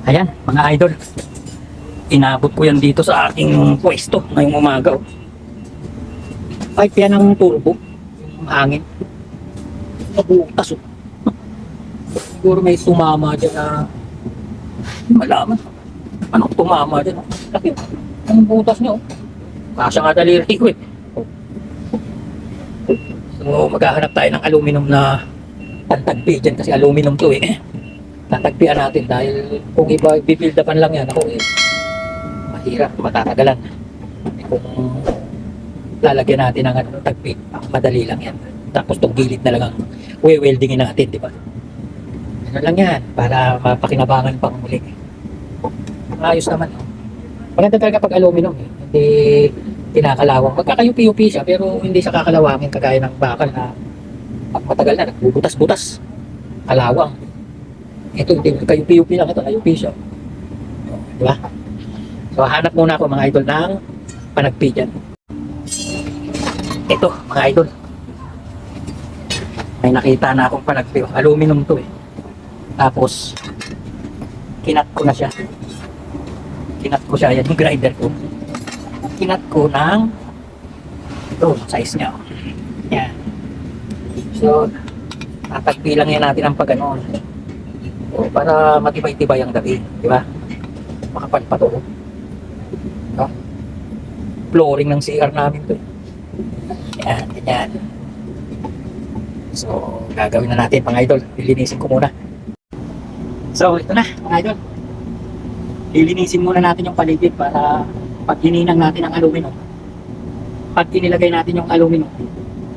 Ayan, mga idol. Inabot ko yan dito sa aking pwesto ngayong umaga. Ay, yan ang turbo. Yung hangin. Mabutas. Siguro may tumama dyan na malaman. Anong tumama dyan? Laki. Ang butas niya. Kasya nga daliri ko eh. So, maghahanap tayo ng aluminum na tantagpi dyan kasi aluminum to eh. Tatagpian natin dahil kung iba bibildapan lang yan ako eh mahirap, matatagalan eh, kung lalagyan natin ng tagpi, madali lang yan. Tapos tong gilid na lang ang weldingin natin, di ba? Ano lang yan para mapakinabangan pang muli. Ayos naman. Maganda talaga pag aluminum eh. Hindi kinakalawang. Magkakayupi-yupi siya pero hindi siya kakalawangin kagaya ng bakal na pag matagal na nagbubutas-butas kalawang. Ito hindi kayupi-yupi lang, ito kayupi siya. Di ba? So hanap muna ako mga idol ng panagpi dyan. Ito mga idol. May nakita na akong panagpi. Aluminum to eh. Tapos kinat ko na siya. Kinat ko siya. Yan yung grinder ko. Kinat ko ng ito, size niya. Yan. So tatagpi lang yan natin ang pag-ano. O, para matibay-tibay ang gabi, di ba? Makapal pa to. Diba? Flooring ng CR namin to. Yan, ganyan. So, gagawin na natin mga idol. Lilinisin ko muna. So, ito na mga idol. Lilinisin muna natin yung paligid para pag hininang natin ang aluminum. Pag inilagay natin yung aluminum,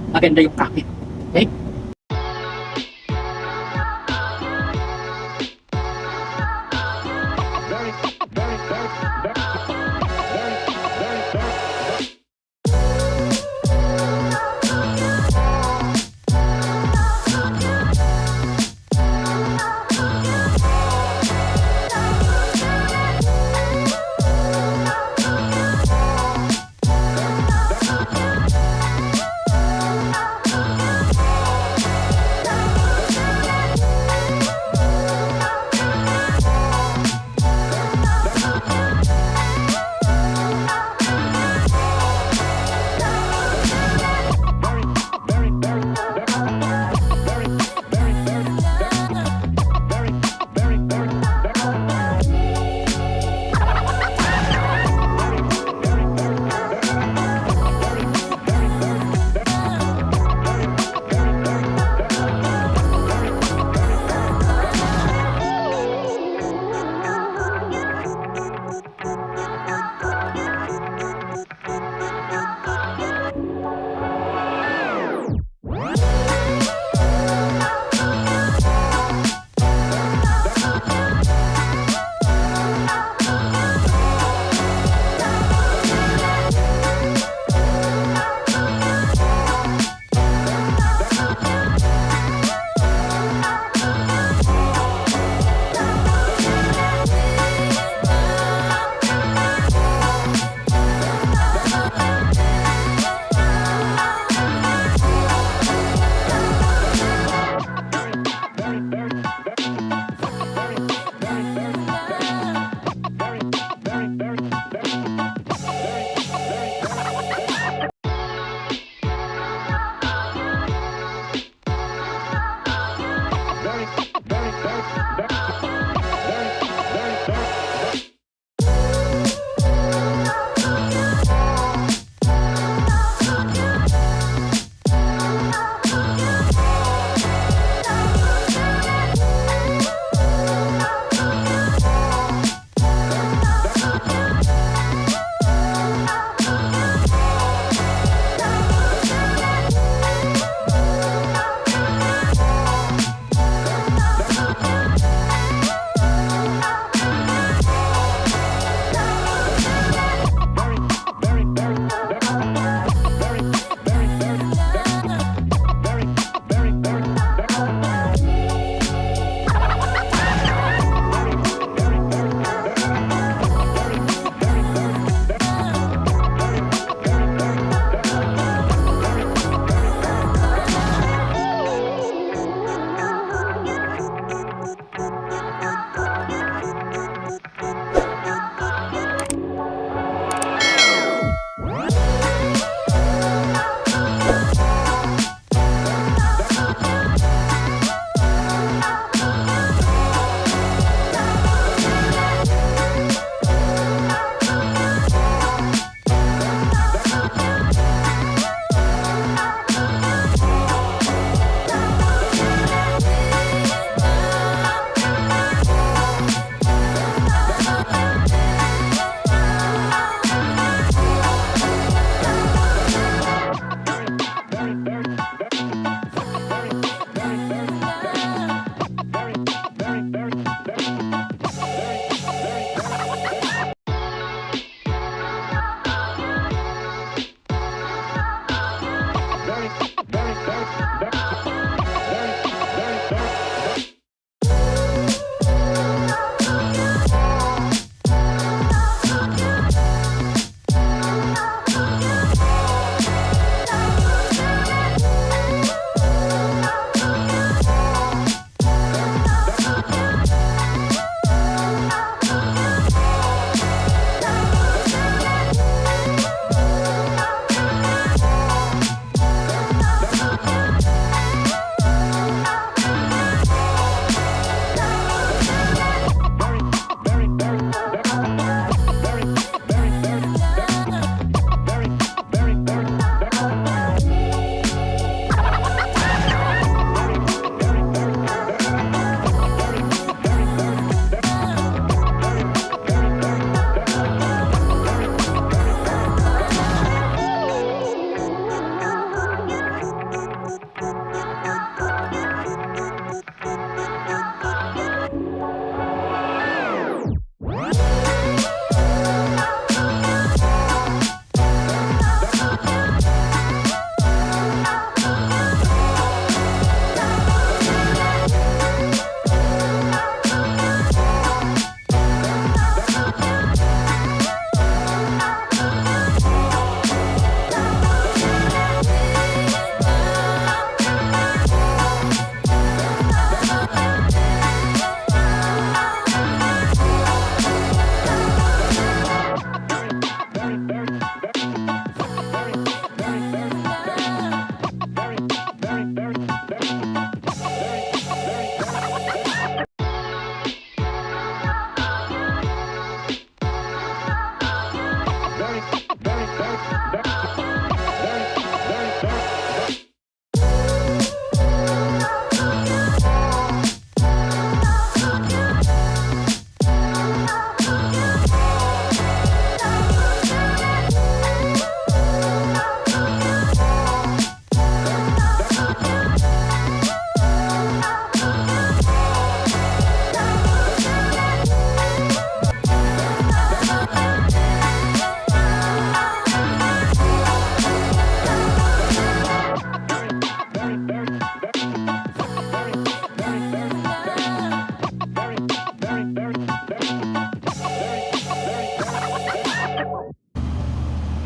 maganda yung kakit. Okay?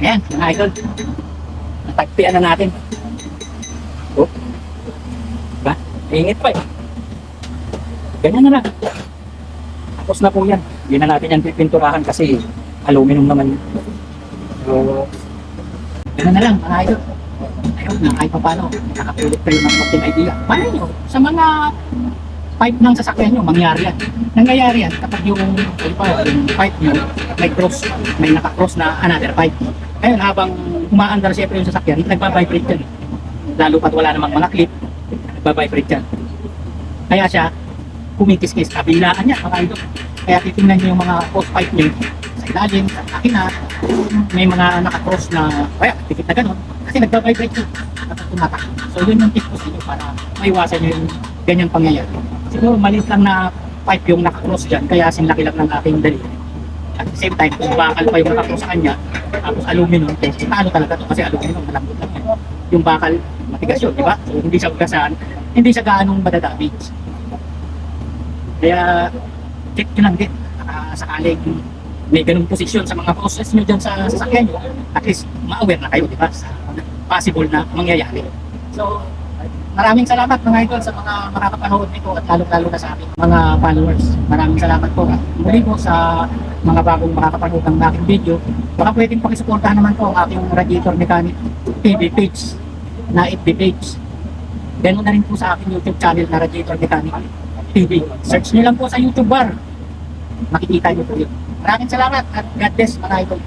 Ayan, mga idol. Natagpian na natin. Oh, diba? Init pa eh. Ganyan na lang. Tapos na po yan. Hindi na natin yan pipinturahan kasi aluminum naman yun. So, ganyan na lang mga idol. Ayun na, kahit pa paano, nakapulit kayo ng magting idea. Paano nyo? Sa mga pipe ng sasakyan nyo, mangyari yan. Nangyayari yan kapag yung pipe nyo may cross, may naka-cross na another pipe. Ngayon, habang umaandar siyempre yung sasakyan, nagbabibrate yan. Lalo pat wala namang mga clip, nagbabibrate yan. Kaya siya, kumikis-kis, kabilaan niya, mga idol. Kaya titingnan nyo yung mga cross pipe nyo sa ilalim, sa makina, may mga naka-cross na, kaya, tikit na ganun, kasi nagbabibrate yun kapag tumatak. So yun yung tip ko sa inyo para maiwasan nyo yung ganyang pangyayari. Siguro maliit lang na pipe yung naka-cross dyan, kaya sinlaki lang ng aking daliri. At the same time, kung bakal pa yung naka-cross sa kanya, tapos aluminum, talo talaga to kasi aluminum, malambot lang yun. Yung bakal, matigas yun, di ba? So hindi siya gasan, hindi siya gaanong madadamage. Kaya, check nyo lang din, sakaling may ganung posisyon sa mga process nyo dyan sa sasakyan nyo, at least ma-aware na kayo, di ba, sa possible na mangyayari. So, maraming salamat mga idol sa mga makakapanood nito at lalo-lalo na sa ating mga followers. Maraming salamat po. Muli po sa mga bagong makakapanood ng aking video, baka pwedeng pakisuportahan naman po ang aking Radiator Mechanic TV page na FB page. Ganun na rin po sa aking YouTube channel na Radiator Mechanic TV. Search nyo lang po sa YouTube bar. Makikita nyo po yun. Maraming salamat at God bless mga idol.